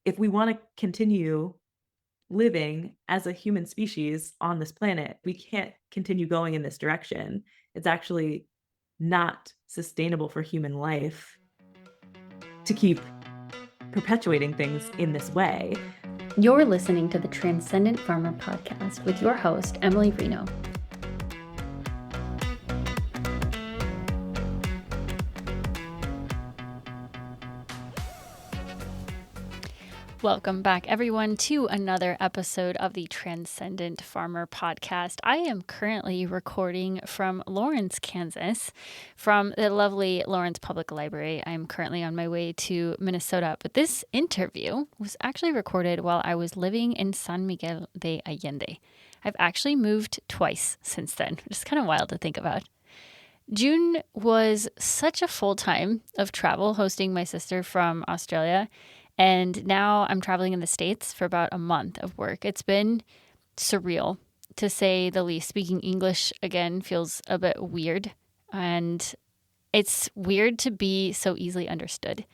if we want to continue living as a human species on this planet, we can't continue going in this direction. It's actually not sustainable for human life to keep perpetuating things in this way. You're listening to the Transcendent Farmer podcast with your host, Emily Reno. Welcome back, everyone, to another episode of the Transcendent Farmer podcast. I am currently recording from Lawrence, Kansas, from the lovely Lawrence Public Library. I'm currently on my way to Minnesota, but this interview was actually recorded while I was living in San Miguel de Allende. I've actually moved twice since then, which is kind of wild to think about. June was such a full time of travel hosting my sister from Australia. And now I'm traveling in the States for about a month of work. It's been surreal, to say the least. Speaking English again feels a bit weird. And it's weird to be so easily understood.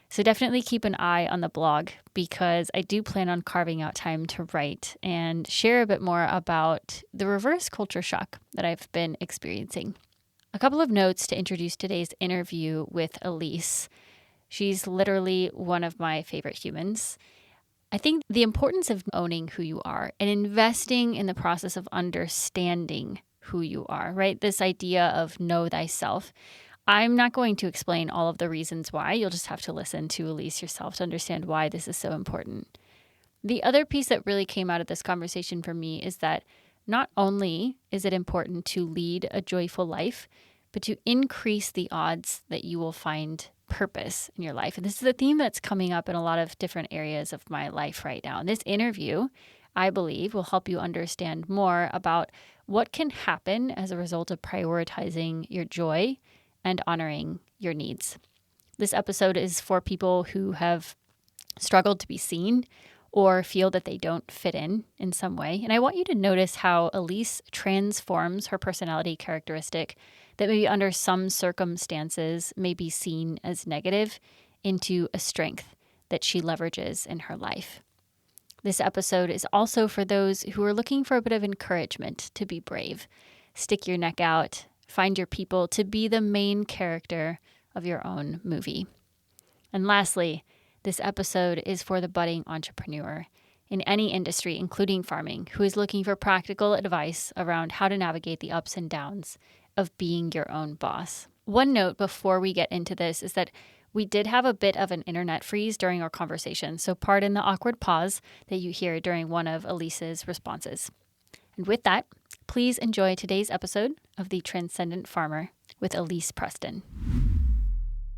So definitely keep an eye on the blog, because I do plan on carving out time to write and share a bit more about the reverse culture shock that I've been experiencing. A couple of notes to introduce today's interview with Elyse. She's literally one of my favorite humans. I think the importance of owning who you are and investing in the process of understanding who you are, right? This idea of know thyself. I'm not going to explain all of the reasons why. You'll just have to listen to Elyse yourself to understand why this is so important. The other piece that really came out of this conversation for me is that not only is it important to lead a joyful life, but to increase the odds that you will find purpose in your life. And this is a theme that's coming up in a lot of different areas of my life right now. And this interview, I believe, will help you understand more about what can happen as a result of prioritizing your joy and honoring your needs. This episode is for people who have struggled to be seen or feel that they don't fit in some way. And I want you to notice how Elyse transforms her personality characteristic that maybe under some circumstances may be seen as negative into a strength that she leverages in her life. This episode is also for those who are looking for a bit of encouragement to be brave. Stick your neck out, find your people to be the main character of your own movie. And lastly, this episode is for the budding entrepreneur in any industry, including farming, who is looking for practical advice around how to navigate the ups and downs of being your own boss. One note before we get into this is that we did have a bit of an internet freeze during our conversation, so pardon the awkward pause that you hear during one of Elyse's responses. And with that, please enjoy today's episode of The Transcendent Farmer with Elyse Preston.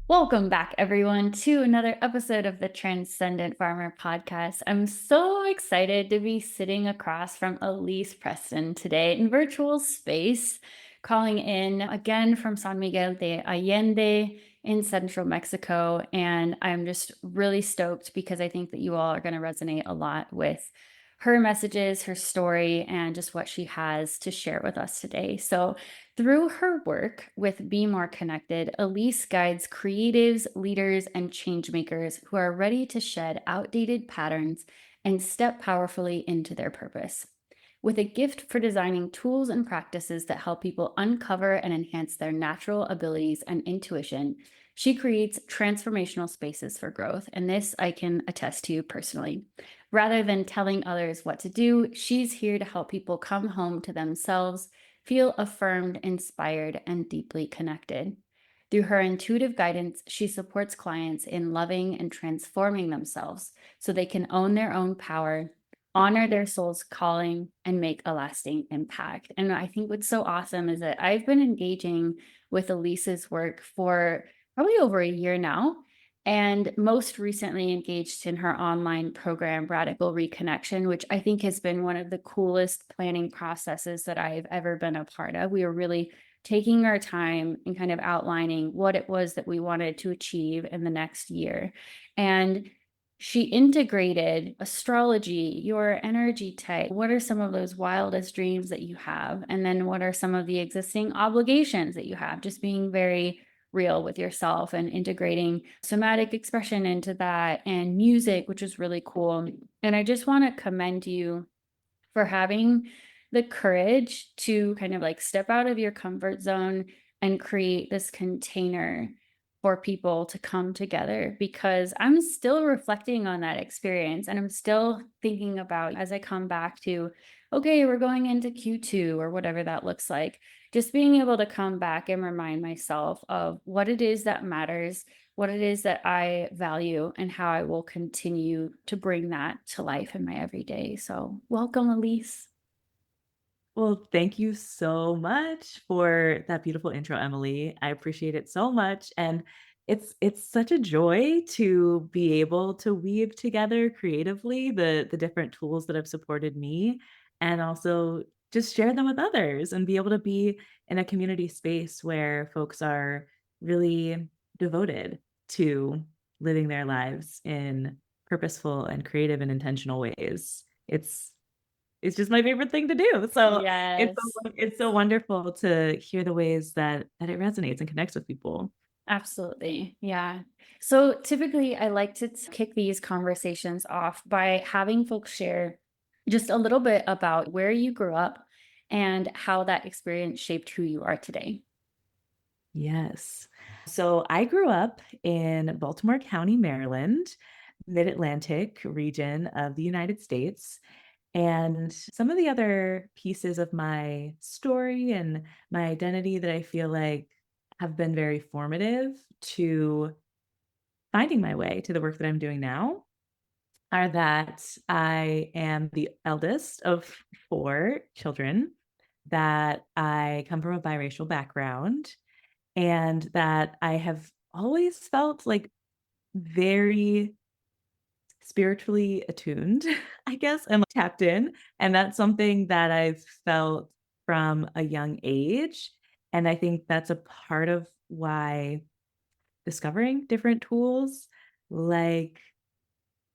Welcome back, everyone, to another episode of the Transcendent Farmer podcast. I'm so excited to be sitting across from Elyse Preston today in virtual space, calling in again from San Miguel de Allende in central Mexico. And I'm just really stoked because I think that you all are going to resonate a lot with her messages, her story, and just what she has to share with us today. So through her work with Be More Connected, Elyse guides creatives, leaders, and changemakers who are ready to shed outdated patterns and step powerfully into their purpose. With a gift for designing tools and practices that help people uncover and enhance their natural abilities and intuition, she creates transformational spaces for growth. And this I can attest to personally. Rather than telling others what to do, she's here to help people come home to themselves, feel affirmed, inspired, and deeply connected. Through her intuitive guidance, she supports clients in loving and transforming themselves so they can own their own power, honor their soul's calling, and make a lasting impact. And I think what's so awesome is that I've been engaging with Elyse's work for probably over a year now, and most recently engaged in her online program, Radical Reconnection, which I think has been one of the coolest planning processes that I've ever been a part of. We were really taking our time and kind of outlining what it was that we wanted to achieve in the next year. And she integrated astrology, your energy type. What are some of those wildest dreams that you have? And then what are some of the existing obligations that you have? Just being very real with yourself and integrating somatic expression into that and music, which is really cool. And I just want to commend you for having the courage to kind of like step out of your comfort zone and create this container for people to come together, because I'm still reflecting on that experience and I'm still thinking about as I come back to, okay, we're going into Q2 or whatever that looks like, just being able to come back and remind myself of what it is that matters, what it is that I value, and how I will continue to bring that to life in my everyday. So, welcome, Elise. Well, thank you so much for that beautiful intro, Emily. I appreciate it so much, and it's such a joy to be able to weave together creatively the different tools that have supported me, and also just share them with others and be able to be in a community space where folks are really devoted to living their lives in purposeful and creative and intentional ways. It's just my favorite thing to do. So Yes, it's so wonderful to hear the ways that it resonates and connects with people. absolutely. Yeah. So, typically, I like to kick these conversations off by having folks share just a little bit about where you grew up and how that experience shaped who you are today. Yes. So I grew up in Baltimore County, Maryland, mid-Atlantic region of the United States. And some of the other pieces of my story and my identity that I feel like have been very formative to finding my way to the work that I'm doing now are that I am the eldest of 4 children, that I come from a biracial background, and that I have always felt, like, very spiritually attuned, I guess, and tapped in, and that's something that I've felt from a young age, and I think that's a part of why discovering different tools like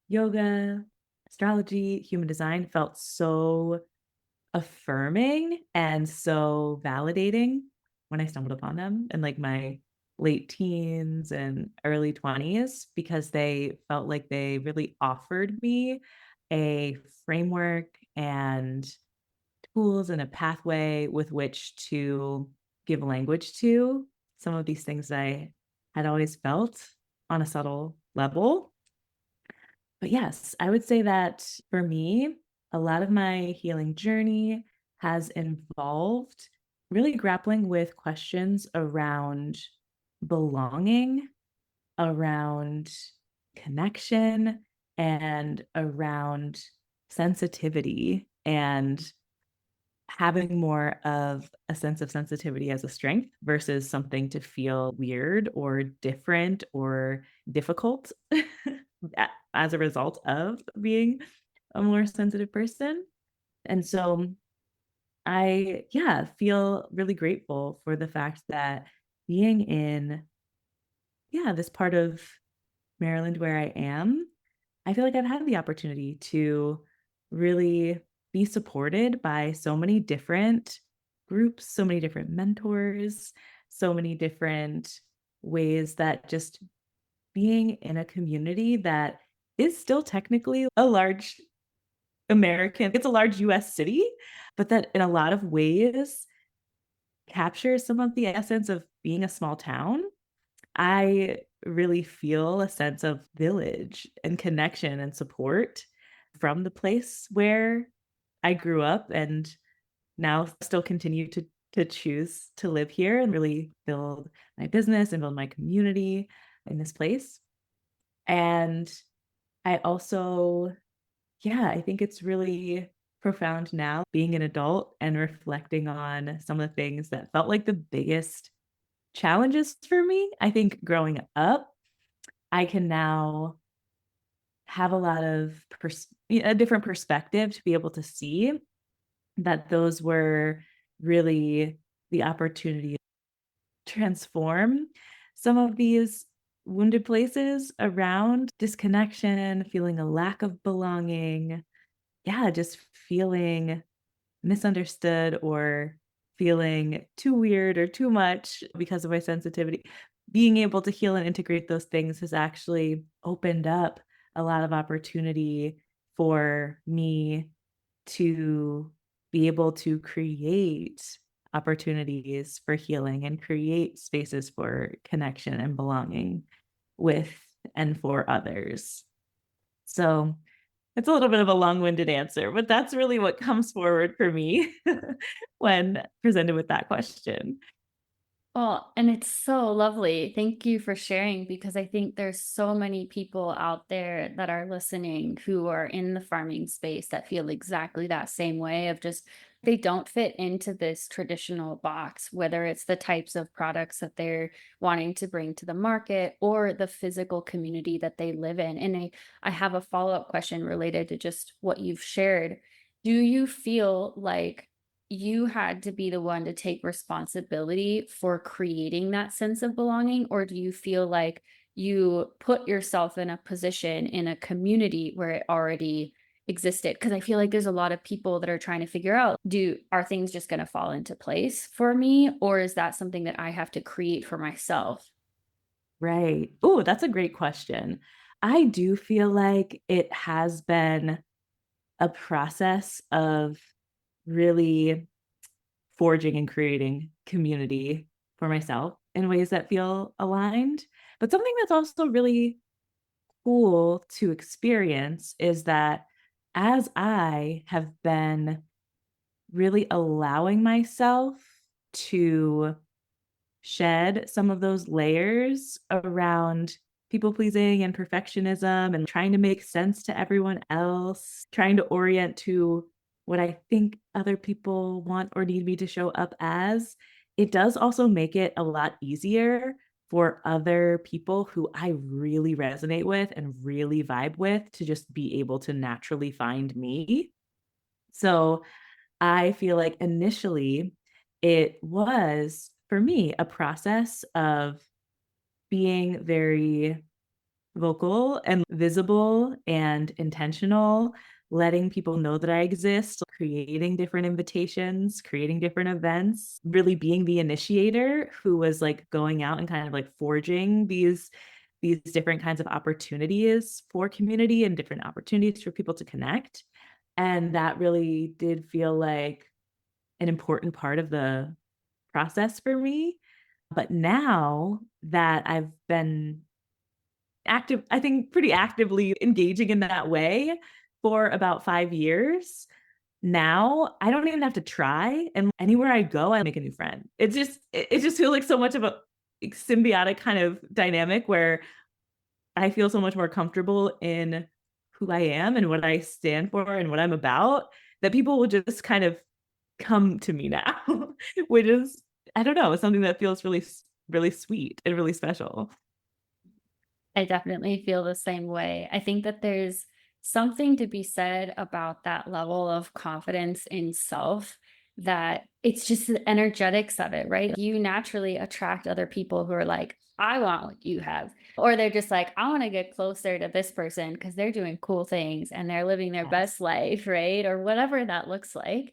yoga, astrology, human design felt so affirming and so validating when I stumbled upon them in like my late teens and early 20s because they felt like they really offered me a framework and tools and a pathway with which to give language to some of these things I had always felt on a subtle level. But yes, I would say that for me, a lot of my healing journey has involved really grappling with questions around belonging, around connection, and around sensitivity, and having more of a sense of sensitivity as a strength versus something to feel weird or different or difficult as a result of being a more sensitive person. And so I, yeah, feel really grateful for the fact that being in, yeah, this part of Maryland where I am, I feel like I've had the opportunity to really be supported by so many different groups, so many different mentors, so many different ways that just being in a community that is still technically a large it's a large US city, but that in a lot of ways captures some of the essence of being a small town. I really feel a sense of village and connection and support from the place where I grew up and now still continue to choose to live here and really build my business and build my community in this place. And I also, yeah, I think it's really profound now being an adult and reflecting on some of the things that felt like the biggest challenges for me. I think growing up, I can now have a lot of a different perspective to be able to see that those were really the opportunity to transform some of these wounded places around disconnection, feeling a lack of belonging. Yeah, just feeling misunderstood or feeling too weird or too much because of my sensitivity. being able to heal and integrate those things has actually opened up a lot of opportunity for me to be able to create opportunities for healing and create spaces for connection and belonging with and for others. So it's a little bit of a long-winded answer, but that's really what comes forward for me when presented with that question. Well, and it's so lovely. Thank you for sharing because I think there's so many people out there that are listening who are in the farming space that feel exactly that same way of just they don't fit into this traditional box, whether it's the types of products that they're wanting to bring to the market or the physical community that they live in. And I have a follow-up question related to just what you've shared. Do you feel like you had to be the one to take responsibility for creating that sense of belonging? Or do you feel like you put yourself in a position in a community where it already existed? Because I feel like there's a lot of people that are trying to figure out, are things just going to fall into place for me? Or is that something that I have to create for myself? Right. Oh, that's a great question. I do feel like it has been a process of really forging and creating community for myself in ways that feel aligned. But something that's also really cool to experience is that as I have been really allowing myself to shed some of those layers around people pleasing and perfectionism and trying to make sense to everyone else, trying to orient to what I think other people want or need me to show up as. It does also make it a lot easier for other people who I really resonate with and really vibe with to just be able to naturally find me. So I feel like initially it was for me a process of being very vocal and visible and intentional, letting people know that I exist, creating different invitations, creating different events, really being the initiator who was like going out and kind of like forging these different kinds of opportunities for community and different opportunities for people to connect. And that really did feel like an important part of the process for me. But now that I've been active, I think pretty actively engaging in that way for about 5 years, now I don't even have to try, and anywhere I go, I make a new friend. It just feels like so much of a symbiotic kind of dynamic where I feel so much more comfortable in who I am and what I stand for and what I'm about that people will just kind of come to me now, which is, I don't know, something that feels really, really sweet and really special. I definitely feel the same way. I think that there's something to be said about that level of confidence in self that it's just the energetics of it, right? You naturally attract other people who are like, I want what you have. Or they're just like, I want to get closer to this person because they're doing cool things and they're living their Yes. best life, right? Or whatever that looks like.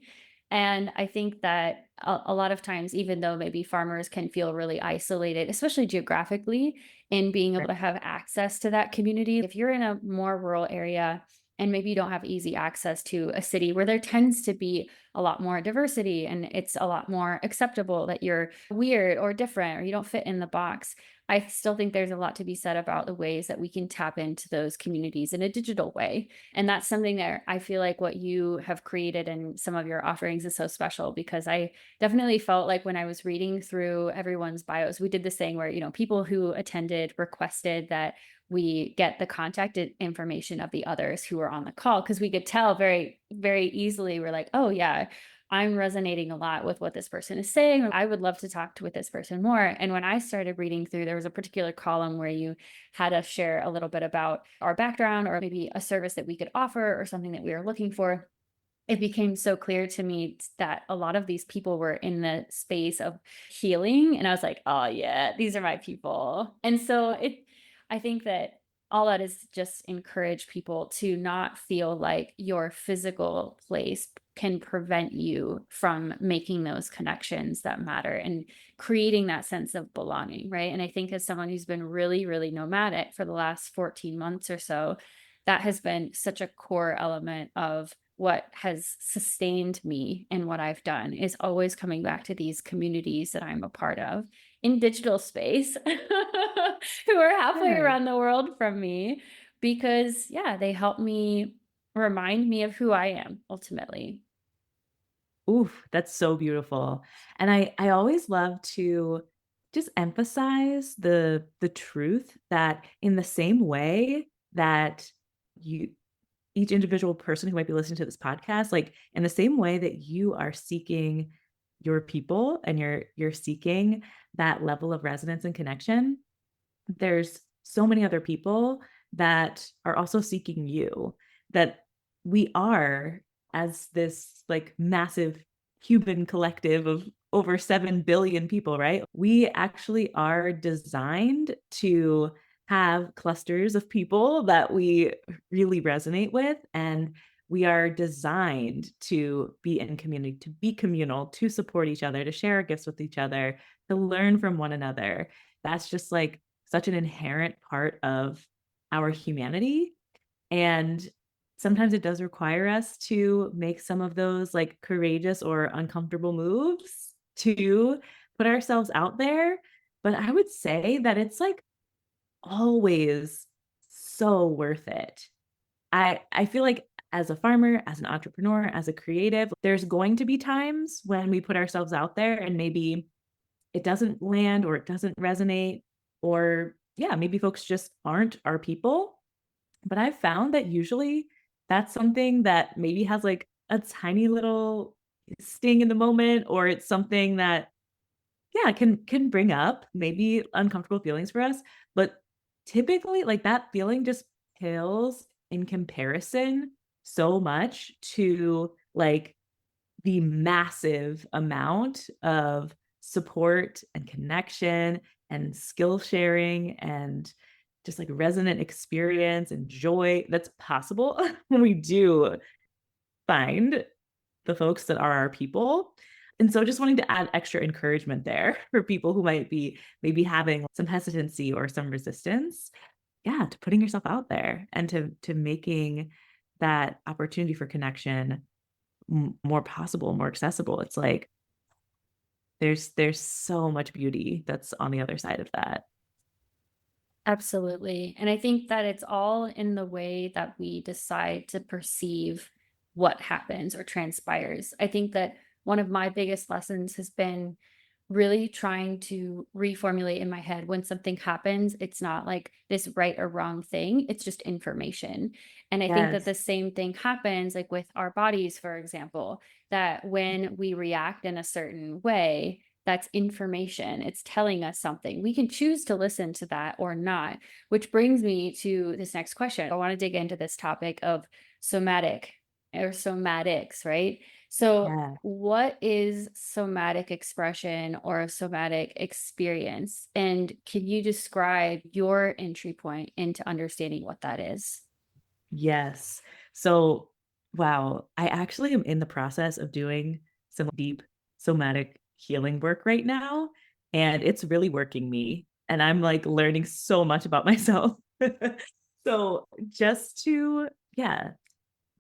And I think that a lot of times, even though maybe farmers can feel really isolated, especially geographically, in being able Right. to have access to that community. If you're in a more rural area and maybe you don't have easy access to a city where there tends to be a lot more diversity and it's a lot more acceptable that you're weird or different or you don't fit in the box, I still think there's a lot to be said about the ways that we can tap into those communities in a digital way. And that's something that I feel like what you have created in some of your offerings is so special because I definitely felt like when I was reading through everyone's bios, we did this thing where, people who attended requested that we get the contact information of the others who were on the call because we could tell very, very easily. We're like, oh, yeah, I'm resonating a lot with what this person is saying. I would love to talk with this person more. And when I started reading through, there was a particular column where you had us share a little bit about our background or maybe a service that we could offer or something that we were looking for. It became so clear to me that a lot of these people were in the space of healing. And I was like, oh, yeah, these are my people. And so I think that all that is just encourage people to not feel like your physical place can prevent you from making those connections that matter and creating that sense of belonging, right? And I think as someone who's been really, really nomadic for the last 14 months or so, that has been such a core element of what has sustained me and what I've done is always coming back to these communities that I'm a part of in digital space who are halfway Yes. around the world from me because, yeah, they help me remind me of who I am ultimately. Oof, that's so beautiful. And I always love to just emphasize the truth that in the same way that you each individual person who might be listening to this podcast, like in the same way that you are seeking your people and you're seeking that level of resonance and connection, there's so many other people that are also seeking you, that we are, as this like massive human collective of over 7 billion people, right? We actually are designed to have clusters of people that we really resonate with, and we are designed to be in community, to be communal, to support each other, to share our gifts with each other, to learn from one another. That's just like such an inherent part of our humanity. And sometimes it does require us to make some of those like courageous or uncomfortable moves to put ourselves out there. But I would say that it's like always so worth it. I feel like as a farmer, as an entrepreneur, as a creative, there's going to be times when we put ourselves out there and maybe it doesn't land or it doesn't resonate, or yeah, maybe folks just aren't our people. But I've found that usually that's something that maybe has like a tiny little sting in the moment, or it's something that yeah, can bring up maybe uncomfortable feelings for us, but typically like that feeling just pales in comparison so much to like the massive amount of support and connection and skill sharing and just like resonant experience and joy that's possible when we do find the folks that are our people. And so just wanting to add extra encouragement there for people who might be maybe having some hesitancy or some resistance. Yeah, to putting yourself out there and to making that opportunity for connection more possible, more accessible. It's like there's so much beauty that's on the other side of that. Absolutely. And I think that it's all in the way that we decide to perceive what happens or transpires. I think that one of my biggest lessons has been really trying to reformulate in my head when something happens, it's not like this right or wrong thing, it's just information. And I think that Yes. the same thing happens like with our bodies, for example, that when we react in a certain way, that's information. It's telling us something. We can choose to listen to that or not, which brings me to this next question. I want to dig into this topic of somatic or somatics, right? So, Yeah. what is somatic expression or a somatic experience? And can you describe your entry point into understanding what that is? Yes. So, wow, I actually am in the process of doing some deep somatic healing work right now, and it's really working me. And I'm like learning so much about myself. So, just to, yeah,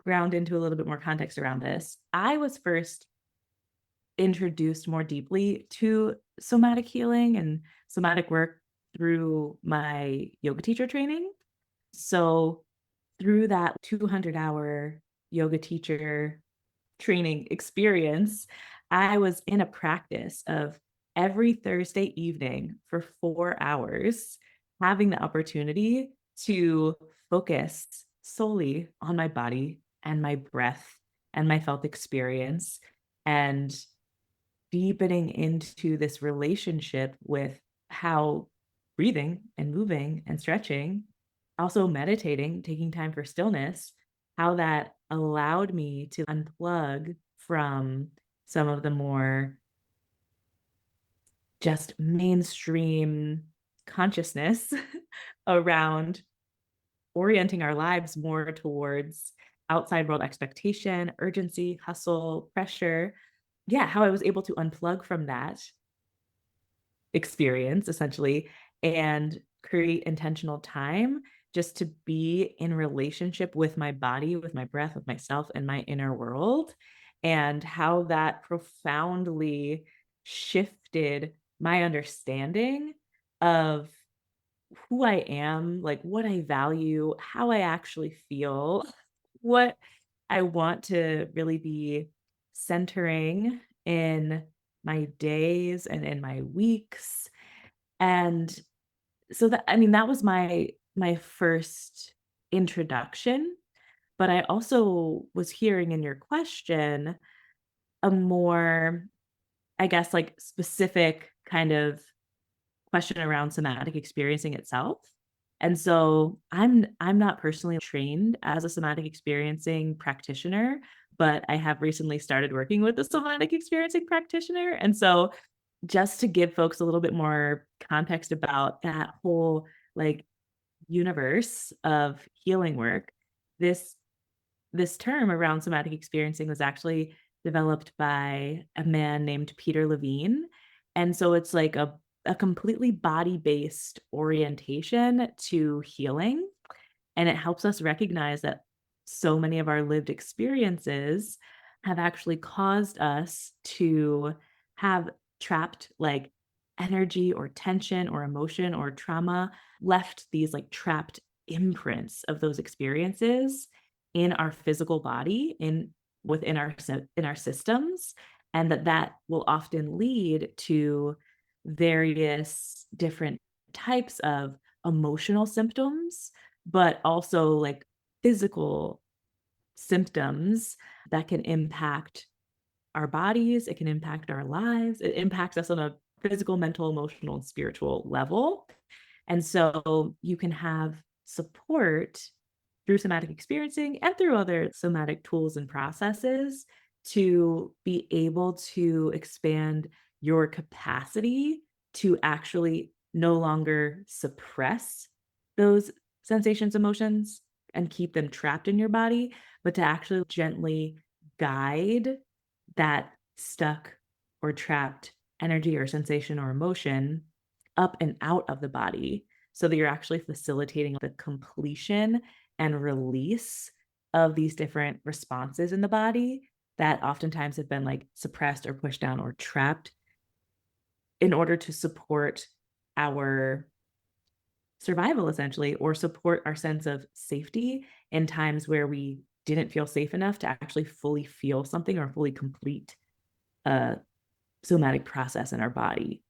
ground into a little bit more context around this, I was first introduced more deeply to somatic healing and somatic work through my yoga teacher training. So, through that 200-hour yoga teacher training experience, I was in a practice of every Thursday evening for 4 hours, having the opportunity to focus solely on my body and my breath and my felt experience, and deepening into this relationship with how breathing and moving and stretching, also meditating, taking time for stillness, how that allowed me to unplug from some of the more just mainstream consciousness around orienting our lives more towards outside world expectation, urgency, hustle, pressure. Yeah, how I was able to unplug from that experience essentially and create intentional time just to be in relationship with my body, with my breath, with myself and my inner world, and how that profoundly shifted my understanding of who I am, like what I value, how I actually feel, what I want to really be centering in my days and in my weeks. And so that, I mean, that was my first introduction, but I also was hearing in your question a more, I guess, like specific kind of question around somatic experiencing itself. And so I'm not personally trained as a somatic experiencing practitioner, but I have recently started working with a somatic experiencing practitioner. And so just to give folks a little bit more context about that whole like universe of healing work, this this term around somatic experiencing was actually developed by a man named Peter Levine. And so it's like a completely body-based orientation to healing. And it helps us recognize that so many of our lived experiences have actually caused us to have trapped like energy or tension or emotion or trauma, left these like trapped imprints of those experiences in our physical body, in within in our systems, and that will often lead to various different types of emotional symptoms, but also like physical symptoms that can impact our bodies, it can impact our lives, it impacts us on a physical, mental, emotional, and spiritual level. And so you can have support through somatic experiencing and through other somatic tools and processes to be able to expand your capacity to actually no longer suppress those sensations, emotions, and keep them trapped in your body, but to actually gently guide that stuck or trapped energy or sensation or emotion up and out of the body so that you're actually facilitating the completion and release of these different responses in the body that oftentimes have been like suppressed or pushed down or trapped in order to support our survival essentially, or support our sense of safety in times where we didn't feel safe enough to actually fully feel something or fully complete a somatic process in our body.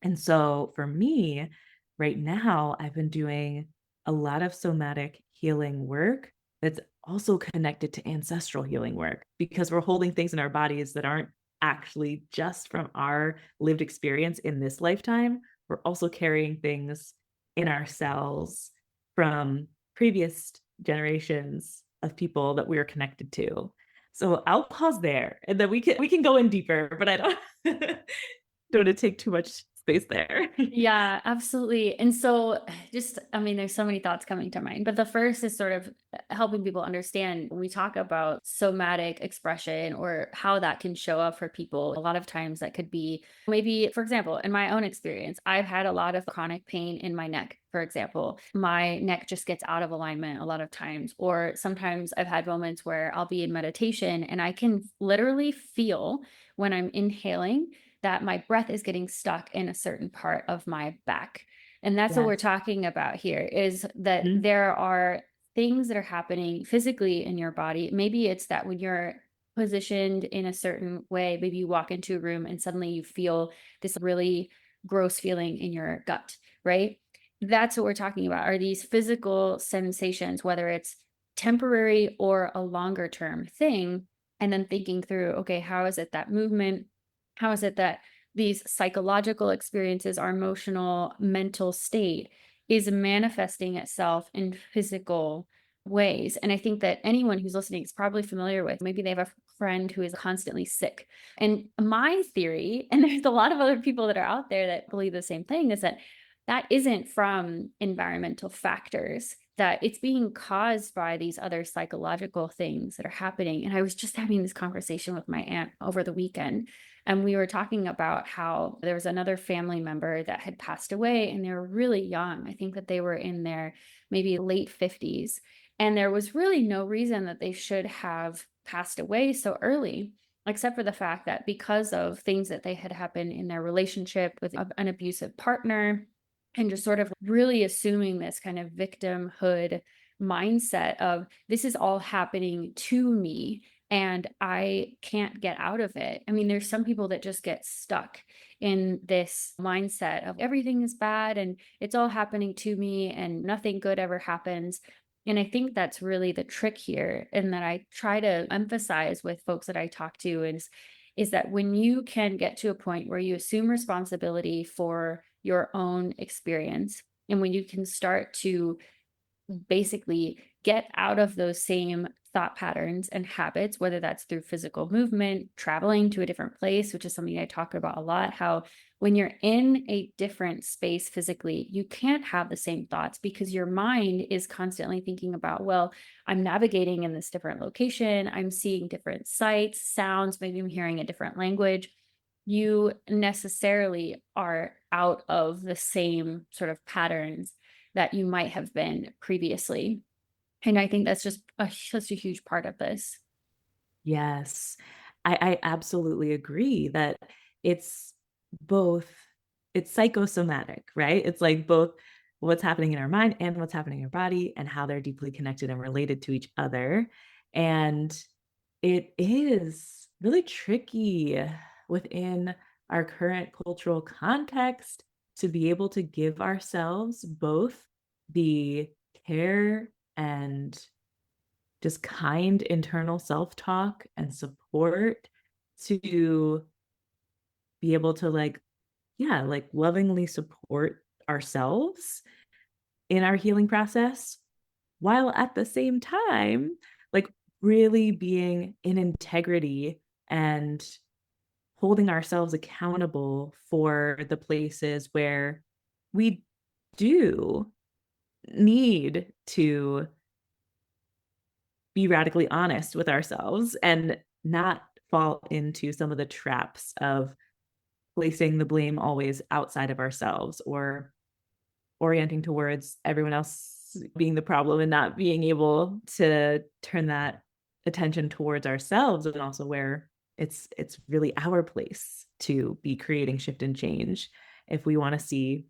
And so for me, right now, I've been doing a lot of somatic healing work that's also connected to ancestral healing work because we're holding things in our bodies that aren't actually just from our lived experience in this lifetime. We're also carrying things in our cells from previous generations of people that we are connected to. So I'll pause there and then we can go in deeper, but I don't don't want to take too much space there. Yeah, absolutely. And so just, I mean, there's so many thoughts coming to mind, but the first is sort of helping people understand when we talk about somatic expression or how that can show up for people. A lot of times that could be maybe, for example, in my own experience, I've had a lot of chronic pain in my neck. For example, my neck just gets out of alignment a lot of times, or sometimes I've had moments where I'll be in meditation and I can literally feel when I'm inhaling that my breath is getting stuck in a certain part of my back. And that's what we're Yes. talking about here is that Mhm. there are things that are happening physically in your body. Maybe it's that when you're positioned in a certain way, maybe you walk into a room and suddenly you feel this really gross feeling in your gut, right? That's what we're talking about are these physical sensations, whether it's temporary or a longer term thing. And then thinking through, okay, how is it that movement? How is it that these psychological experiences, our emotional, mental state is manifesting itself in physical ways? And I think that anyone who's listening is probably familiar with maybe they have a friend who is constantly sick. And my theory, and there's a lot of other people that are out there that believe the same thing, is that that isn't from environmental factors. that it's being caused by these other psychological things that are happening. And I was just having this conversation with my aunt over the weekend, and we were talking about how there was another family member that had passed away, and they were really young. I think that they were in their maybe late 50s. And there was really no reason that they should have passed away so early, except for the fact that because of things that they had happened in their relationship with an abusive partner, and just sort of really assuming this kind of victimhood mindset of this is all happening to me and I can't get out of it. I mean, there's some people that just get stuck in this mindset of everything is bad and it's all happening to me and nothing good ever happens. And I think that's really the trick here. And that I try to emphasize with folks that I talk to is that when you can get to a point where you assume responsibility for your own experience, and when you can start to basically get out of those same thought patterns and habits, whether that's through physical movement, traveling to a different place, which is something I talk about a lot, how when you're in a different space physically, you can't have the same thoughts because your mind is constantly thinking about, well, I'm navigating in this different location, I'm seeing different sights, sounds, maybe I'm hearing a different language. You necessarily are out of the same sort of patterns that you might have been previously. And I think that's just such a huge part of this. Yes. I absolutely agree that it's both it's psychosomatic, right? It's like both what's happening in our mind and what's happening in our body and how they're deeply connected and related to each other. And it is really tricky within our current cultural context to be able to give ourselves both the care and just kind internal self-talk and support to be able to lovingly support ourselves in our healing process, while at the same time, like, really being in integrity and holding ourselves accountable for the places where we do need to be radically honest with ourselves and not fall into some of the traps of placing the blame always outside of ourselves or orienting towards everyone else being the problem and not being able to turn that attention towards ourselves, and also where it's really our place to be creating shift and change if we want to see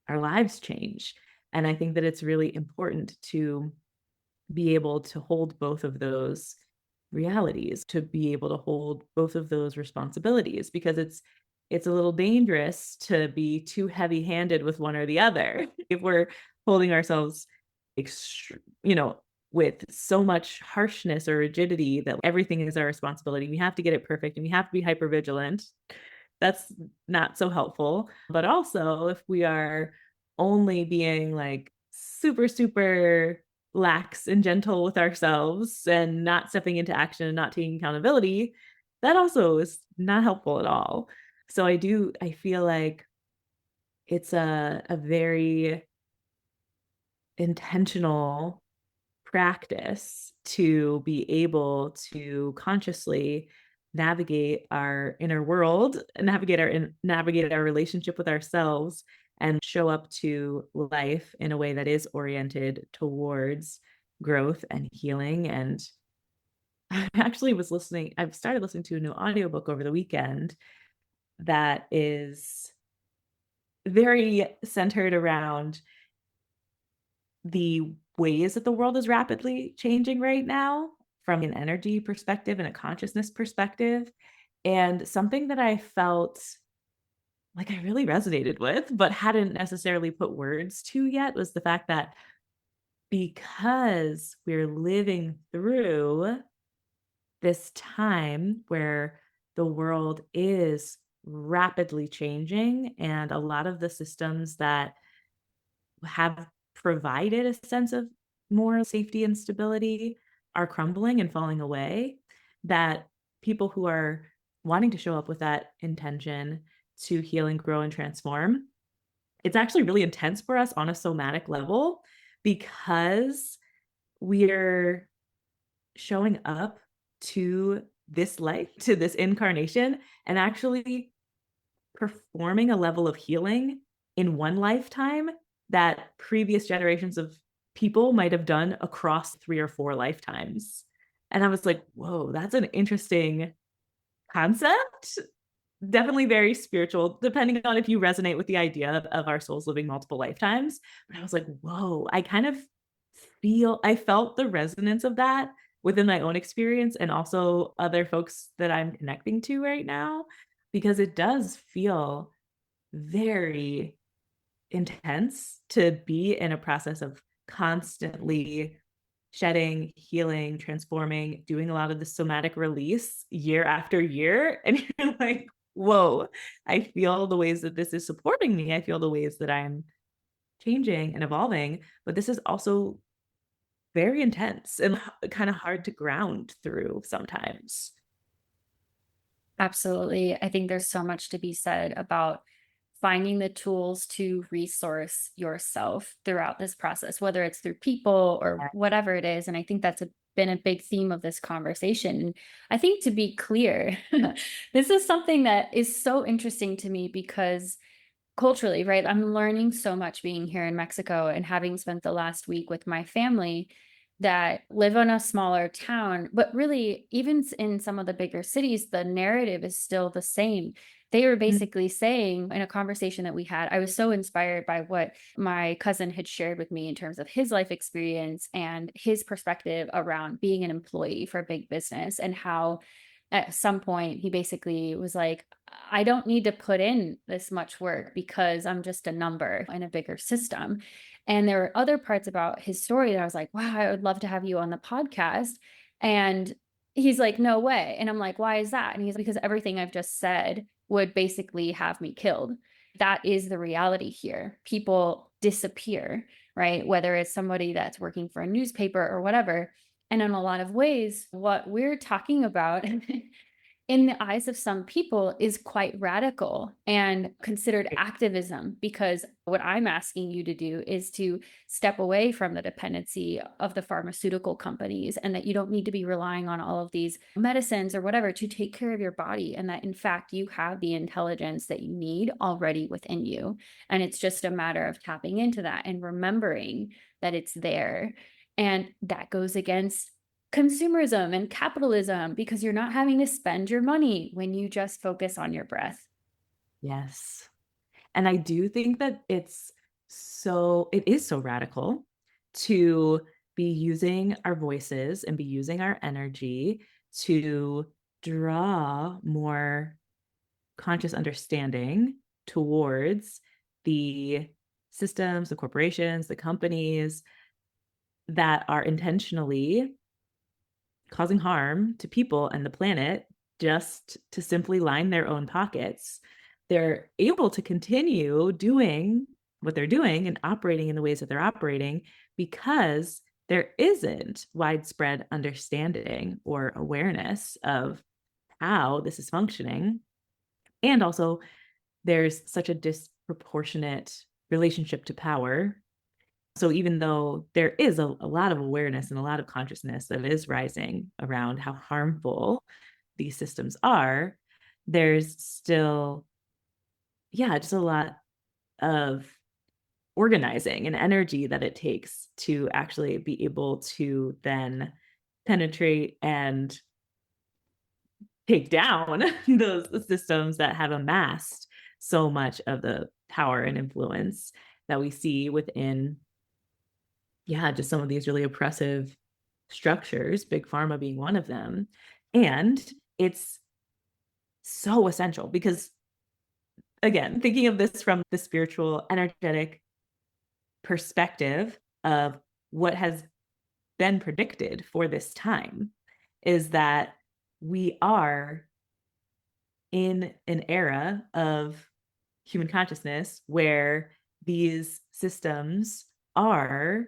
our lives change. And I think that it's really important to be able to hold both of those realities, to be able to hold both of those responsibilities, because it's a little dangerous to be too heavy-handed with one or the other. If we're holding ourselves you know, with so much harshness or rigidity that everything is our responsibility, we have to get it perfect and we have to be hyper vigilant. That's not so helpful. But also, if we are only being like super, super lax and gentle with ourselves and not stepping into action and not taking accountability, that also is not helpful at all. So I feel like it's a very intentional practice to be able to consciously navigate our inner world, navigate our relationship with ourselves, and show up to life in a way that is oriented towards growth and healing. And I've started listening to a new audiobook over the weekend that is very centered around the ways that the world is rapidly changing right now from an energy perspective and a consciousness perspective. And something that I felt like I really resonated with, but hadn't necessarily put words to yet, was the fact that because we're living through this time where the world is rapidly changing and a lot of the systems that have provided a sense of more safety and stability are crumbling and falling away, that people who are wanting to show up with that intention to heal and grow and transform, it's actually really intense for us on a somatic level because we're showing up to this life, to this incarnation, and actually performing a level of healing in one lifetime that previous generations of people might have done across 3 or 4 lifetimes. And I was like, "Whoa, that's an interesting concept." Definitely very spiritual, depending on if you resonate with the idea of our souls living multiple lifetimes. But I was like, "Whoa," I felt the resonance of that within my own experience and also other folks that I'm connecting to right now, because it does feel very intense to be in a process of constantly shedding, healing, transforming, doing a lot of the somatic release year after year. And you're like, whoa, I feel the ways that this is supporting me. I feel the ways that I'm changing and evolving. But this is also very intense and kind of hard to ground through sometimes. Absolutely. I think there's so much to be said about finding the tools to resource yourself throughout this process, whether it's through people or whatever it is. And I think been a big theme of this conversation. And I think, to be clear, this is something that is so interesting to me because culturally, right? I'm learning so much being here in Mexico and having spent the last week with my family that live in a smaller town. But really, even in some of the bigger cities, the narrative is still the same. They were Mhm. basically saying in a conversation that we had, I was so inspired by what my cousin had shared with me in terms of his life experience and his perspective around being an employee for a big business, and how at some point he basically was like, I don't need to put in this much work because I'm just a number in a bigger system. And there were other parts about his story that I was like, wow, I would love to have you on the podcast. And he's like, no way. And I'm like, why is that? And he's like, because everything I've just said would basically have me killed. That is the reality here. People disappear, right? Whether it's somebody that's working for a newspaper or whatever. And in a lot of ways, what we're talking about in the eyes of some people is quite radical and considered activism, because what I'm asking you to do is to step away from the dependency of the pharmaceutical companies, and that you don't need to be relying on all of these medicines or whatever to take care of your body, and that in fact you have the intelligence that you need already within you, and it's just a matter of tapping into that and remembering that it's there. And that goes against consumerism and capitalism, because you're not having to spend your money when you just focus on your breath. Yes. And I do think that it is so radical to be using our voices and be using our energy to draw more conscious understanding towards the systems, the corporations, the companies that are intentionally causing harm to people and the planet just to simply line their own pockets. They're able to continue doing what they're doing and operating in the ways that they're operating because there isn't widespread understanding or awareness of how this is functioning. And also, there's such a disproportionate relationship to power. So even though there is a lot of awareness and a lot of consciousness that is rising around how harmful these systems are, there's still, yeah, just a lot of organizing and energy that it takes to actually be able to then penetrate and take down those systems that have amassed so much of the power and influence that we see within, yeah, just some of these really oppressive structures, big pharma being one of them. And it's so essential because, again, thinking of this from the spiritual, energetic perspective of what has been predicted for this time, is that we are in an era of human consciousness where these systems are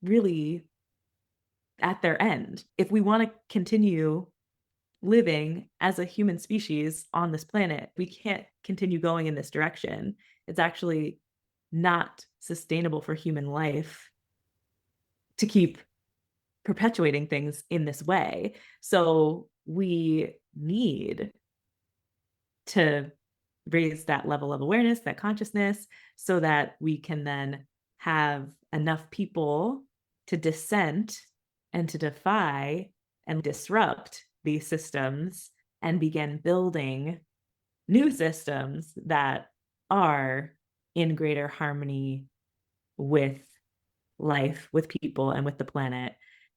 really at their end. If we want to continue living as a human species on this planet, we can't continue going in this direction. It's actually not sustainable for human life to keep perpetuating things in this way. So we need to raise that level of awareness, that consciousness, so that we can then have enough people to dissent and to defy and disrupt these systems and begin building new systems that are in greater harmony with life, with people, and with the planet.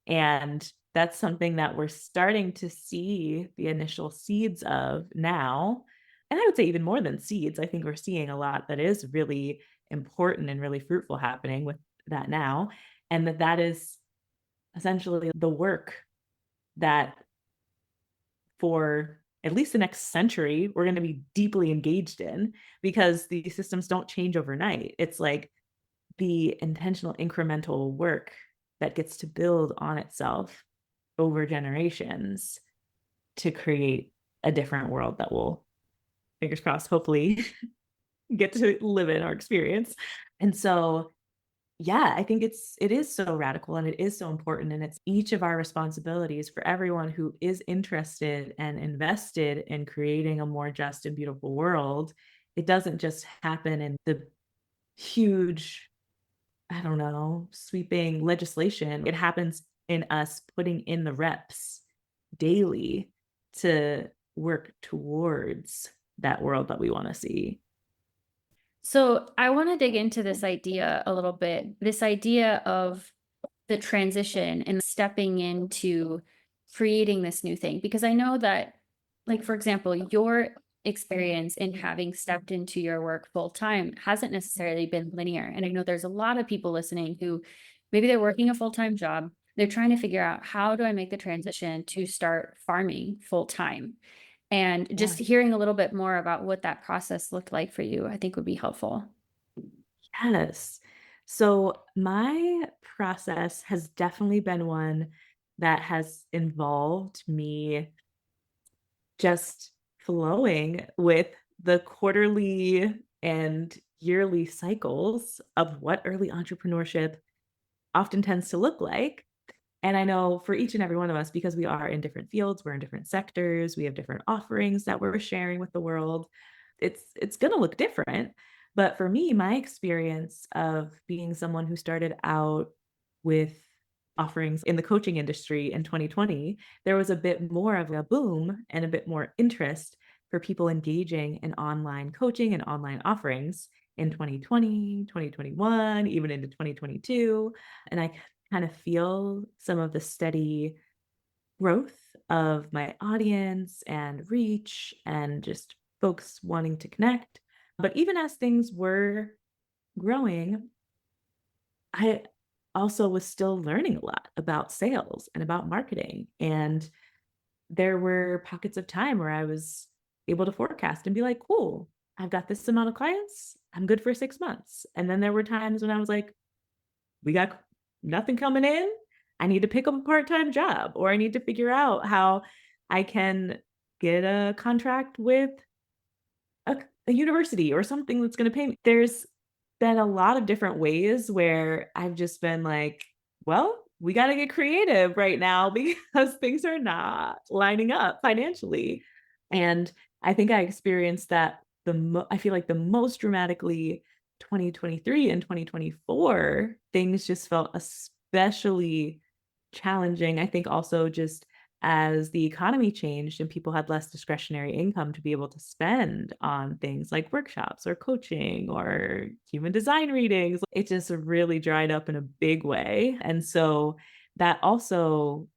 And that's something that we're starting to see the initial seeds of now. And I would say even more than seeds, I think we're seeing a lot that is really important and really fruitful happening with that now. And that is essentially the work that for at least the next century, we're going to be deeply engaged in, because these systems don't change overnight. It's like the intentional incremental work that gets to build on itself over generations to create a different world that will, fingers crossed, hopefully get to live in or experience. And so, yeah, I think it is so radical and it is so important. And it's each of our responsibilities for everyone who is interested and invested in creating a more just and beautiful world. It doesn't just happen in the huge, I don't know, sweeping legislation. It happens in us putting in the reps daily to work towards that world that we want to see. So I want to dig into this idea a little bit, this idea of the transition and stepping into creating this new thing, because I know that, like, for example, your experience in having stepped into your work full time hasn't necessarily been linear. And I know there's a lot of people listening who maybe they're working a full time job. They're trying to figure out, how do I make the transition to start farming full time? And Yeah. just hearing a little bit more about what that process looked like for you, I think would be helpful. Yes. So my process has definitely been one that has involved me just flowing with the quarterly and yearly cycles of what early entrepreneurship often tends to look like. And I know for each and every one of us, because we are in different fields, we're in different sectors, we have different offerings that we're sharing with the world. It's going to look different. But for me, my experience of being someone who started out with offerings in the coaching industry in 2020, there was a bit more of a boom and a bit more interest for people engaging in online coaching and online offerings in 2020, 2021, even into 2022. And I kind of feel some of the steady growth of my audience and reach and just folks wanting to connect. But even as things were growing, I also was still learning a lot about sales and about marketing. And there were pockets of time where I was able to forecast and be like, cool, I've got this amount of clients. I'm good for 6 months. And then there were times when I was like, we got nothing coming in. I need to pick up a part-time job, or I need to figure out how I can get a contract with a university or something that's going to pay me. There's been a lot of different ways where I've just been like, well, we got to get creative right now because things are not lining up financially. And I think I experienced that I feel like the most dramatically 2023 and 2024. Things just felt especially challenging. I think also just as the economy changed and people had less discretionary income to be able to spend on things like workshops or coaching or human design readings, it just really dried up in a big way. And so that also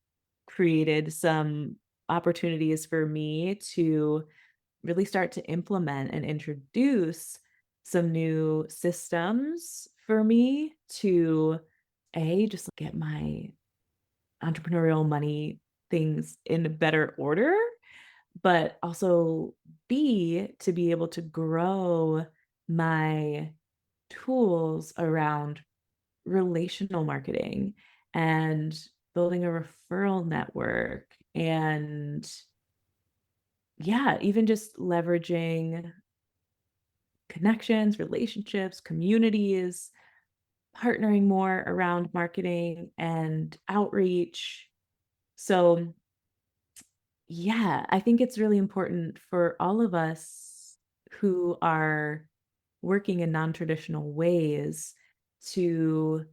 created some opportunities for me to really start to implement and introduce some new systems for me to just get my entrepreneurial money things in a better order, but also B, to be able to grow my tools around relational marketing and building a referral network. And yeah, even just leveraging connections, relationships, communities, partnering more around marketing and outreach. So, yeah, I think it's really important for all of us who are working in non-traditional ways to,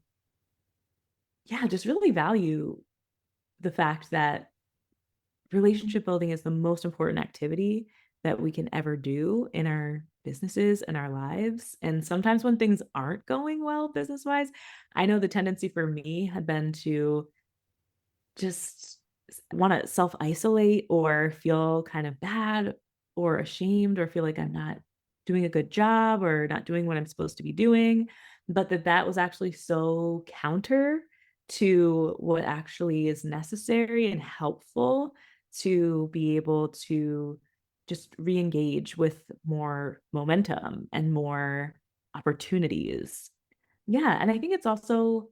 yeah, just really value the fact that relationship building is the most important activity that we can ever do in our businesses and our lives. And sometimes when things aren't going well business wise, I know the tendency for me had been to just want to self isolate or feel kind of bad or ashamed or feel like I'm not doing a good job or not doing what I'm supposed to be doing. But that was actually so counter to what actually is necessary and helpful to be able to just re engage with more momentum and more opportunities. Yeah. And I think it's also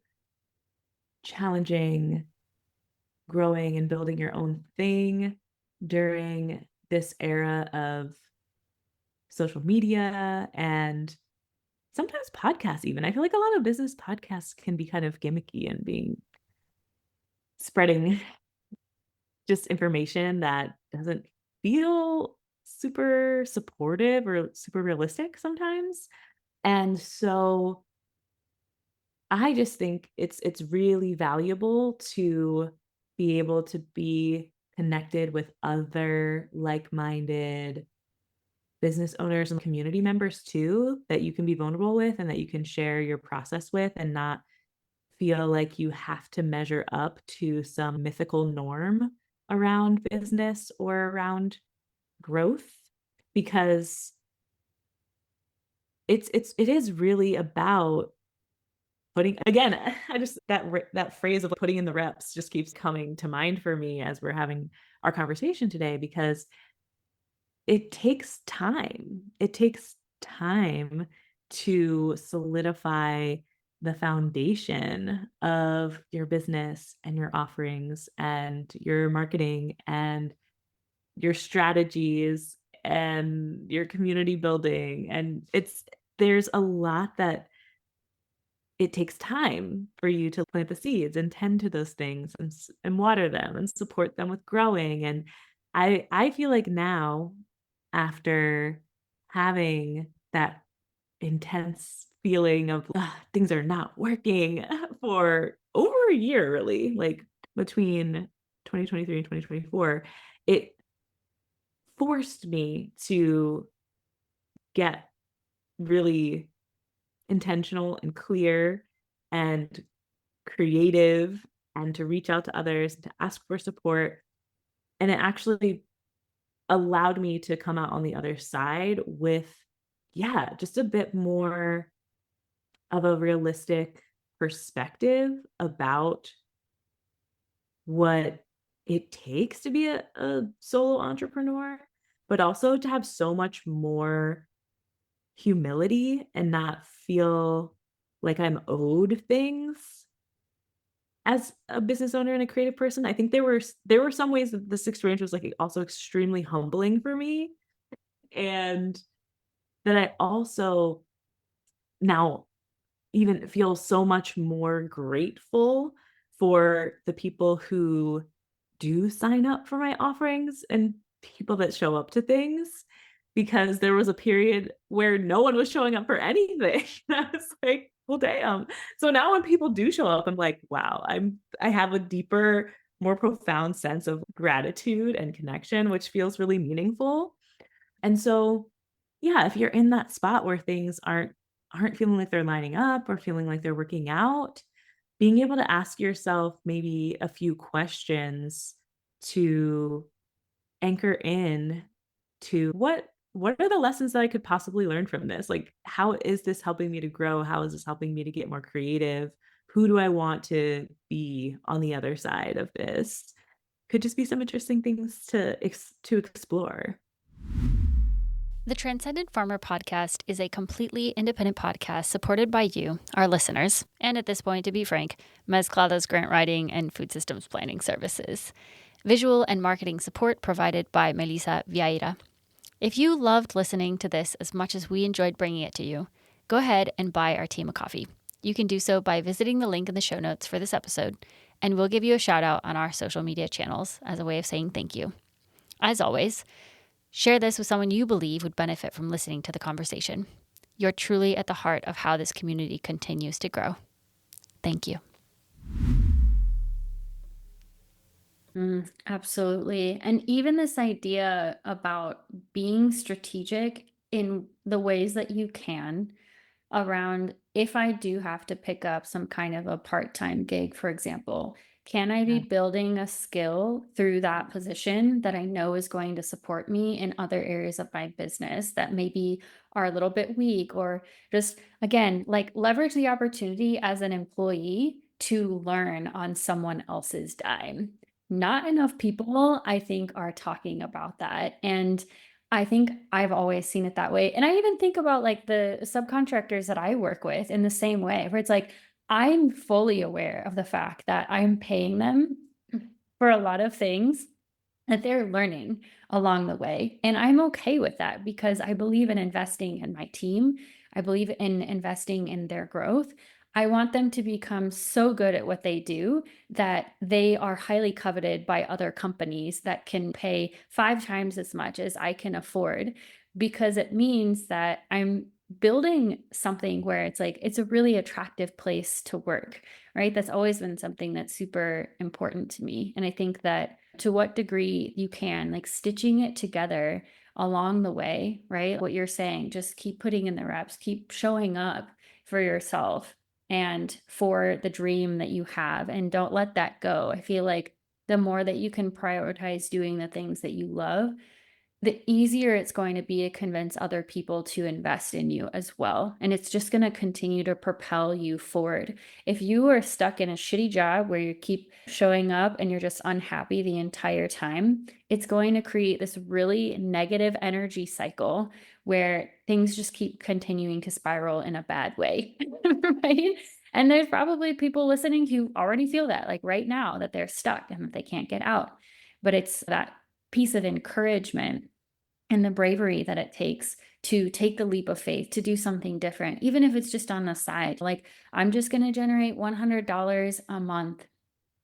challenging growing and building your own thing during this era of social media and sometimes podcasts even. I feel like a lot of business podcasts can be kind of gimmicky and being spreading just information that doesn't feel super supportive or super realistic sometimes. And so I just think it's really valuable to be able to be connected with other like-minded business owners and community members too, that you can be vulnerable with and that you can share your process with and not feel like you have to measure up to some mythical norm around business or around growth because it is really about putting again, I just that phrase of putting in the reps just keeps coming to mind for me as we're having our conversation today because it takes time. It takes time to solidify the foundation of your business and your offerings and your marketing and your strategies and your community building, and there's a lot that it takes time for you to plant the seeds and tend to those things and water them and support them with growing, and I feel like now, after having that intense feeling of, things are not working for over a year really, like, between 2023 and 2024, it forced me to get really intentional and clear and creative and to reach out to others, to ask for support. And it actually allowed me to come out on the other side with, yeah, just a bit more of a realistic perspective about what it takes to be a solo entrepreneur, but also to have so much more humility and not feel like I'm owed things as a business owner and a creative person. I think there were some ways that this experience was, like, also extremely humbling for me, and that I also now even feel so much more grateful for the people who do sign up for my offerings and people that show up to things, because there was a period where no one was showing up for anything. I was like, well, damn. So now when people do show up, I'm like, wow, I have a deeper, more profound sense of gratitude and connection, which feels really meaningful. And so, yeah, if you're in that spot where things aren't feeling like they're lining up or feeling like they're working out, being able to ask yourself maybe a few questions to anchor in to what are the lessons that I could possibly learn from this? Like, how is this helping me to grow? How is this helping me to get more creative? Who do I want to be on the other side of this? Could just be some interesting things to explore. The Transcendent Farmer podcast is a completely independent podcast supported by you, our listeners, and at this point, to be frank, Mezclada's grant writing and food systems planning services. Visual and marketing support provided by Melissa Vieira. If you loved listening to this as much as we enjoyed bringing it to you, go ahead and buy our team a coffee. You can do so by visiting the link in the show notes for this episode, and we'll give you a shout out on our social media channels as a way of saying thank you. As always, share this with someone you believe would benefit from listening to the conversation. You're truly at the heart of how this community continues to grow. Thank you. Absolutely. And even this idea about being strategic in the ways that you can around, if I do have to pick up some kind of a part-time gig, for example, can I be Yeah. building a skill through that position that I know is going to support me in other areas of my business that maybe are a little bit weak, or just, again, like leverage the opportunity as an employee to learn on someone else's dime. Not enough people, I think, are talking about that. And I think I've always seen it that way. And I even think about like the subcontractors that I work with in the same way, where it's like, I'm fully aware of the fact that I'm paying them for a lot of things that they're learning along the way. And I'm okay with that because I believe in investing in my team. I believe in investing in their growth. I want them to become so good at what they do that they are highly coveted by other companies that can pay 5 times as much as I can afford, because it means that I'm building something where it's like it's a really attractive place to work, right? That's always been something that's super important to me. And I think that to what degree you can, like stitching it together along the way, right? What you're saying, just keep putting in the reps, keep showing up for yourself and for the dream that you have, and don't let that go. I feel like the more that you can prioritize doing the things that you love, the easier it's going to be to convince other people to invest in you as well. And it's just going to continue to propel you forward. If you are stuck in a shitty job where you keep showing up and you're just unhappy the entire time, it's going to create this really negative energy cycle where things just keep continuing to spiral in a bad way. Right? And there's probably people listening who already feel that, like right now, that they're stuck and that they can't get out. But it's that piece of encouragement and the bravery that it takes to take the leap of faith, to do something different, even if it's just on the side. Like, I'm just going to generate $100 a month.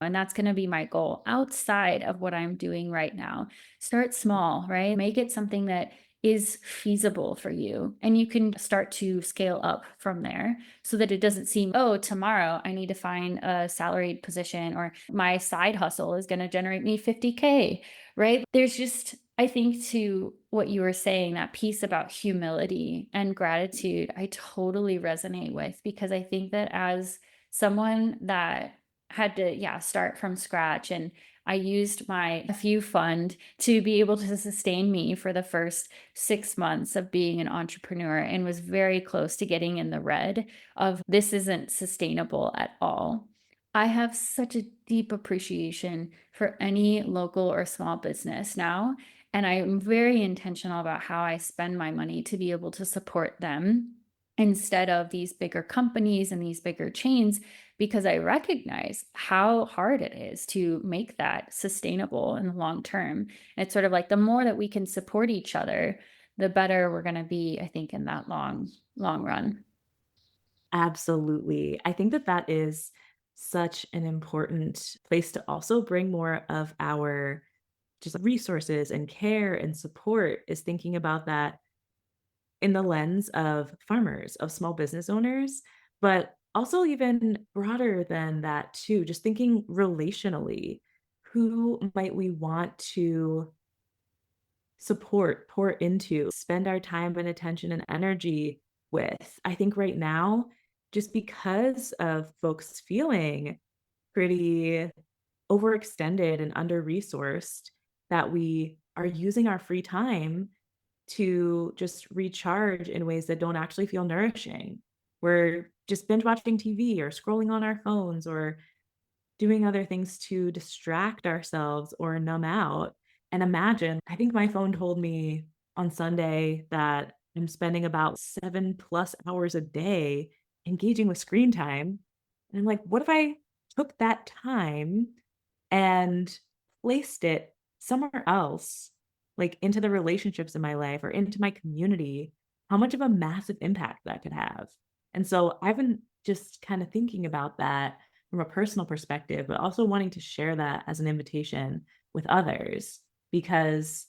And that's going to be my goal outside of what I'm doing right now. Start small, right? Make it something that is feasible for you. And you can start to scale up from there so that it doesn't seem, oh, tomorrow I need to find a salaried position, or my side hustle is going to generate me 50K, right? There's just, I think, to what you were saying, that piece about humility and gratitude, I totally resonate with, because I think that as someone that had to, yeah, start from scratch, and I used my few fund to be able to sustain me for the first 6 months of being an entrepreneur, and was very close to getting in the red of this isn't sustainable at all. I have such a deep appreciation for any local or small business now, and I'm very intentional about how I spend my money to be able to support them instead of these bigger companies and these bigger chains, because I recognize how hard it is to make that sustainable in the long term. And it's sort of like the more that we can support each other, the better we're going to be, I think, in that long run. Absolutely. I think that that is such an important place to also bring more of our just resources and care and support, is thinking about that in the lens of farmers, of small business owners, but also even broader than that too, just thinking relationally. Who might we want to support, pour into, spend our time and attention and energy with? I think right now, just because of folks feeling pretty overextended and under-resourced, that we are using our free time to just recharge in ways that don't actually feel nourishing. We're just binge watching TV or scrolling on our phones or doing other things to distract ourselves or numb out. And imagine, I think my phone told me on Sunday that I'm spending about 7+ hours a day engaging with screen time. And I'm like, what if I took that time and placed it somewhere else, like into the relationships in my life or into my community? How much of a massive impact that could have. And so I've been just kind of thinking about that from a personal perspective, but also wanting to share that as an invitation with others because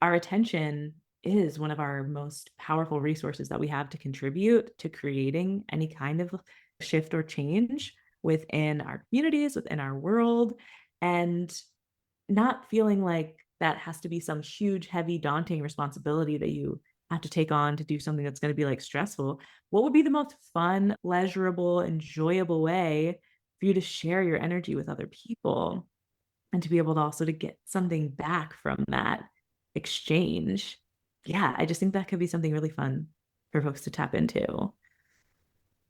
our attention is one of our most powerful resources that we have to contribute to creating any kind of shift or change within our communities, within our world, and not feeling like that has to be some huge, heavy, daunting responsibility that you have to take on to do something that's going to be like stressful. What would be the most fun, pleasurable, enjoyable way for you to share your energy with other people and to be able to also to get something back from that exchange? Yeah, I just think that could be something really fun for folks to tap into.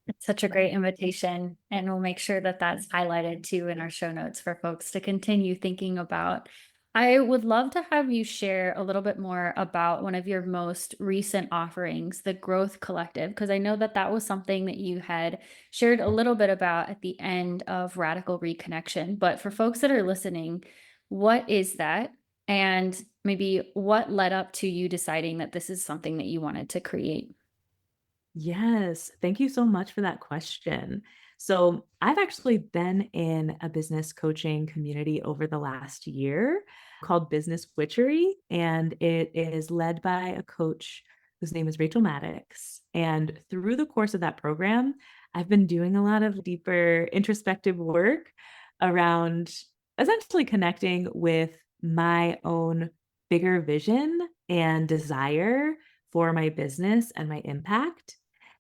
It's such a great invitation, and we'll make sure that that's highlighted too in our show notes for folks to continue thinking about. I would love to have you share a little bit more about one of your most recent offerings, the Growth Collective, because I know that that was something that you had shared a little bit about at the end of Radical Reconnection. But for folks that are listening, what is that? And maybe what led up to you deciding that this is something that you wanted to create? Yes, thank you so much for that question. So, I've actually been in a business coaching community over the last year called Business Witchery, and it is led by a coach whose name is Rachel Maddox. And through the course of that program, I've been doing a lot of deeper introspective work around essentially connecting with my own bigger vision and desire for my business and my impact.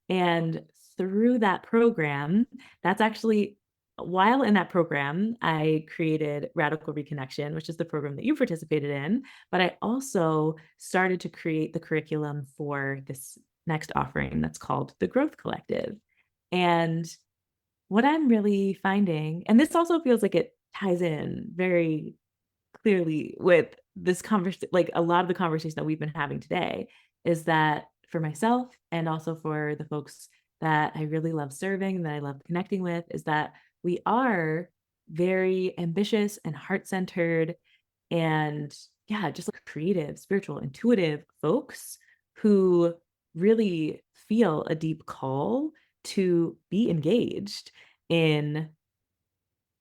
And through that program, that's actually while in that program, I created Radical Reconnection, which is the program that you participated in. But I also started to create the curriculum for this next offering that's called the Growth Collective. And what I'm really finding, and this also feels like it ties in very clearly with this conversation, like a lot of the conversation that we've been having today, is that for myself and also for the folks that I really love serving and that I love connecting with, is that we are very ambitious and heart centered and, yeah, just like creative, spiritual, intuitive folks who really feel a deep call to be engaged in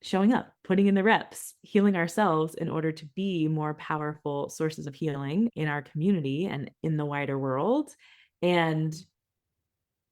showing up, putting in the reps, healing ourselves in order to be more powerful sources of healing in our community and in the wider world. And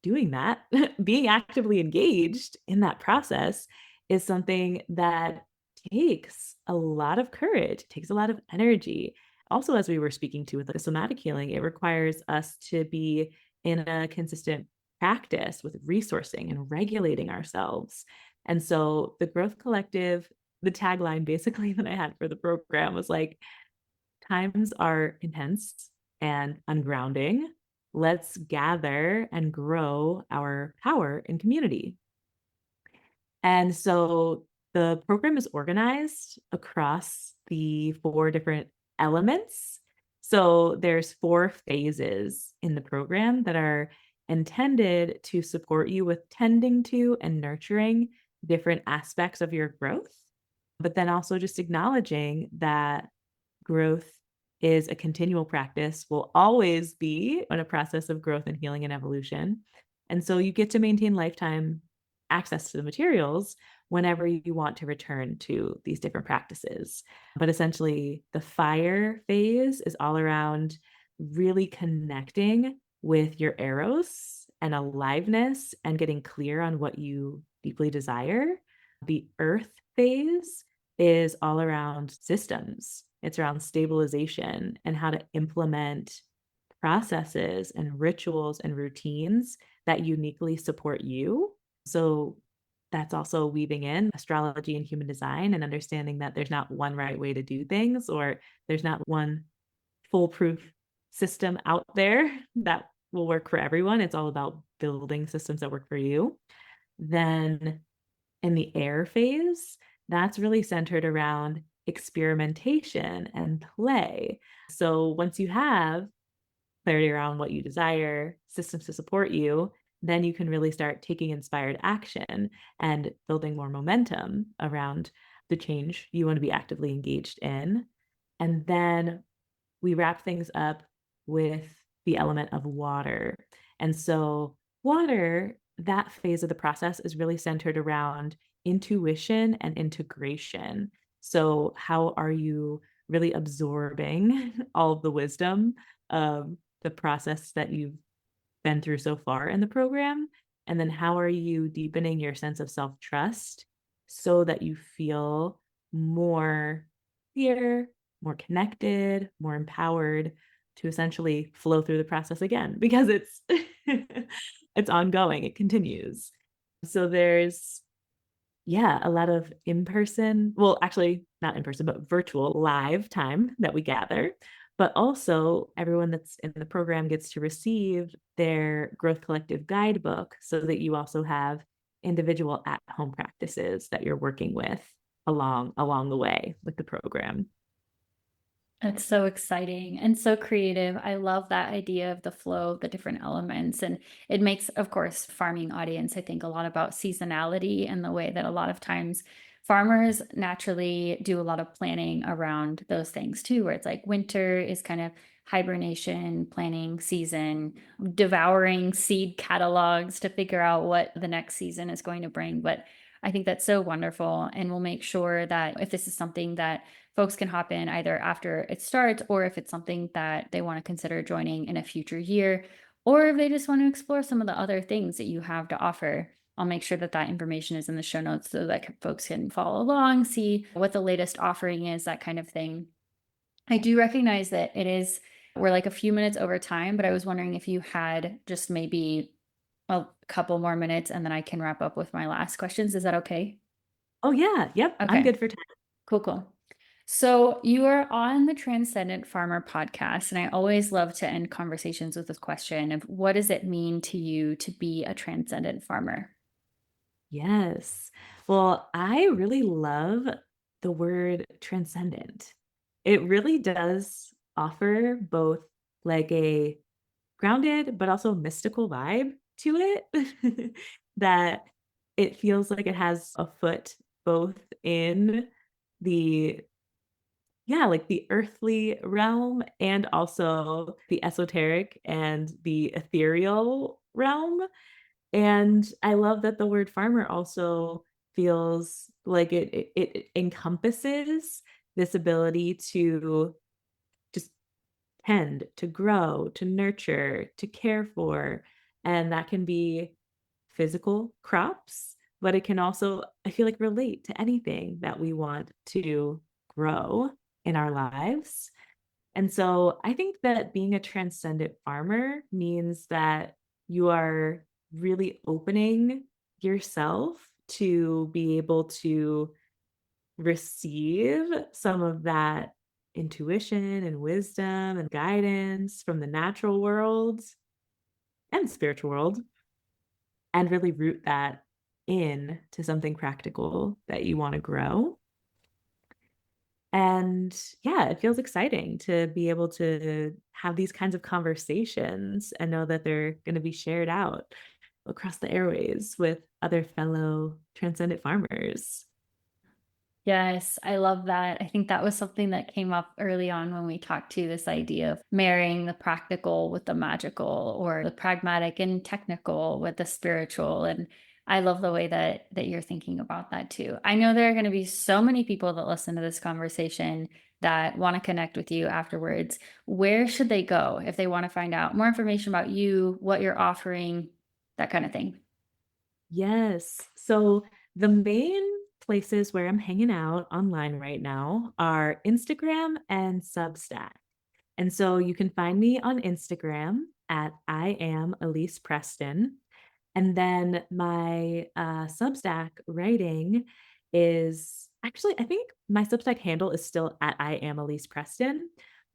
doing that, being actively engaged in that process is something that takes a lot of courage, takes a lot of energy. Also, as we were speaking to with the somatic healing, it requires us to be in a consistent practice with resourcing and regulating ourselves. And so the Growth Collective, the tagline basically that I had for the program was like, times are intense and ungrounding. Let's gather and grow our power in community. And so the program is organized across the four different elements. So there's four phases in the program that are intended to support you with tending to and nurturing different aspects of your growth, but then also just acknowledging that growth is a continual practice, will always be in a process of growth and healing and evolution. And so you get to maintain lifetime access to the materials whenever you want to return to these different practices. But essentially, the fire phase is all around really connecting with your eros and aliveness and getting clear on what you deeply desire. The earth phase is all around systems. It's around stabilization and how to implement processes and rituals and routines that uniquely support you. So that's also weaving in astrology and human design and understanding that there's not one right way to do things, or there's not one foolproof system out there that will work for everyone. It's all about building systems that work for you. Then in the air phase, that's really centered around experimentation and play. So once you have clarity around what you desire, systems to support you, then you can really start taking inspired action and building more momentum around the change you want to be actively engaged in. And then we wrap things up with the element of water. And so water that phase of the process is really centered around intuition and integration. So, how are you really absorbing all of the wisdom of the process that you've been through so far in the program? And then how are you deepening your sense of self trust so that you feel more clear, more connected, more empowered to essentially flow through the process again because it's it's ongoing, it continues. So there's yeah, a lot of in-person, well, actually not in person, but virtual live time that we gather. But also, everyone that's in the program gets to receive their Growth Collective guidebook so that you also have individual at-home practices that you're working with along the way with the program. That's so exciting and so creative. I love that idea of the flow of the different elements. And it makes, of course, farming audience, I think a lot about seasonality and the way that a lot of times farmers naturally do a lot of planning around those things too, where it's like winter is kind of hibernation, planning season, devouring seed catalogs to figure out what the next season is going to bring. But I think that's so wonderful. And we'll make sure that if this is something that folks can hop in either after it starts or if it's something that they want to consider joining in a future year, or if they just want to explore some of the other things that you have to offer. I'll make sure that that information is in the show notes so that folks can follow along, see what the latest offering is, that kind of thing. I do recognize that we're like a few minutes over time, but I was wondering if you had just maybe a couple more minutes and then I can wrap up with my last questions. Is that okay? Oh yeah, yep, I'm Okay, good for time. cool, cool. So you are on the Transcendent Farmer podcast, and I always love to end conversations with this question of what does it mean to you to be a transcendent farmer? Yes. Well, I really love the word transcendent. It really does offer both like a grounded but also mystical vibe to it that it feels like it has a foot both in the yeah, like the earthly realm and also the esoteric and the ethereal realm. And I love that the word farmer also feels like it encompasses this ability to just tend, to grow, to nurture, to care for. And that can be physical crops, but it can also, I feel like, relate to anything that we want to grow in our lives. And so I think that being a transcendent farmer means that you are really opening yourself to be able to receive some of that intuition and wisdom and guidance from the natural world and spiritual world and really root that in to something practical that you want to grow. And yeah, it feels exciting to be able to have these kinds of conversations and know that they're going to be shared out across the airways with other fellow transcendent farmers. Yes, I love that. I think that was something that came up early on when we talked to this idea of marrying the practical with the magical or the pragmatic and technical with the spiritual. And I love the way that you're thinking about that too. I know there are going to be so many people that listen to this conversation that want to connect with you afterwards. Where should they go if they want to find out more information about you, what you're offering, that kind of thing? Yes. So the main places where I'm hanging out online right now are Instagram and Substack. And so you can find me on Instagram at I am Elyse Preston. And then my Substack writing is actually, I think my Substack handle is still at I am Elyse Preston,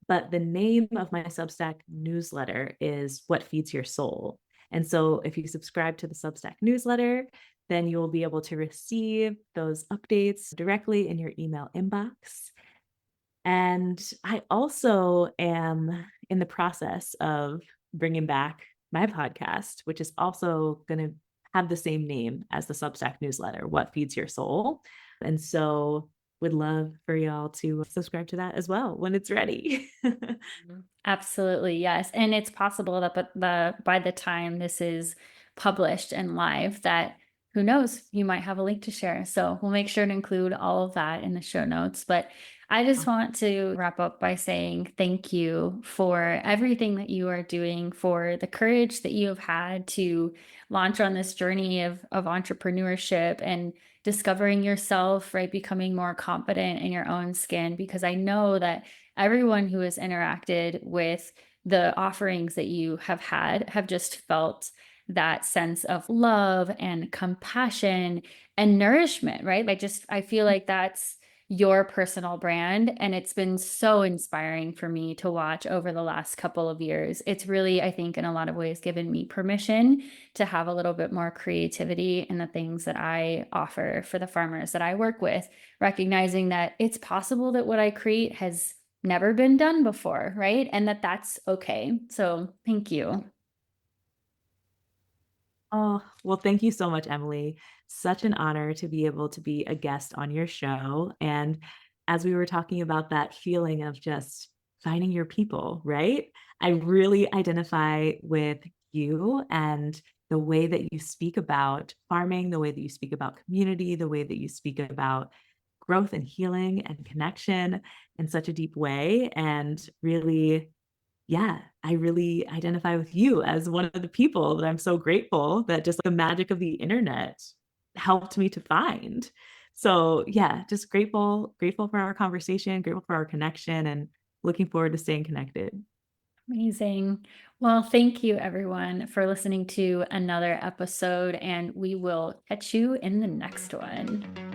but the name of my Substack newsletter is What Feeds Your Soul. And so if you subscribe to the Substack newsletter, then you will be able to receive those updates directly in your email inbox. And I also am in the process of bringing back my podcast, which is also going to have the same name as the Substack newsletter, What Feeds Your Soul. And so would love for y'all to subscribe to that as well when it's ready. Absolutely, yes. And it's possible that but by the time this is published and live that who knows, you might have a link to share. So we'll make sure to include all of that in the show notes. But I just want to wrap up by saying thank you for everything that you are doing, for the courage that you have had to launch on this journey of entrepreneurship and discovering yourself, right? Becoming more confident in your own skin, because I know that everyone who has interacted with the offerings that you have had have just felt that sense of love and compassion and nourishment, right? I feel like that's your personal brand. And it's been so inspiring for me to watch over the last couple of years. It's really, I think, in a lot of ways, given me permission to have a little bit more creativity in the things that I offer for the farmers that I work with, recognizing that it's possible that what I create has never been done before, right? And that that's okay. So thank you. Oh, well, thank you so much, Emily. Such an honor to be able to be a guest on your show. And as we were talking about that feeling of just finding your people, right? I really identify with you and the way that you speak about farming, the way that you speak about community, the way that you speak about growth and healing and connection in such a deep way. And really, yeah, I really identify with you as one of the people that I'm so grateful that just the magic of the internet helped me to find. So yeah, just grateful for our conversation, grateful for our connection, and looking forward to staying connected. Amazing. Well, thank you everyone for listening to another episode, and we will catch you in the next one.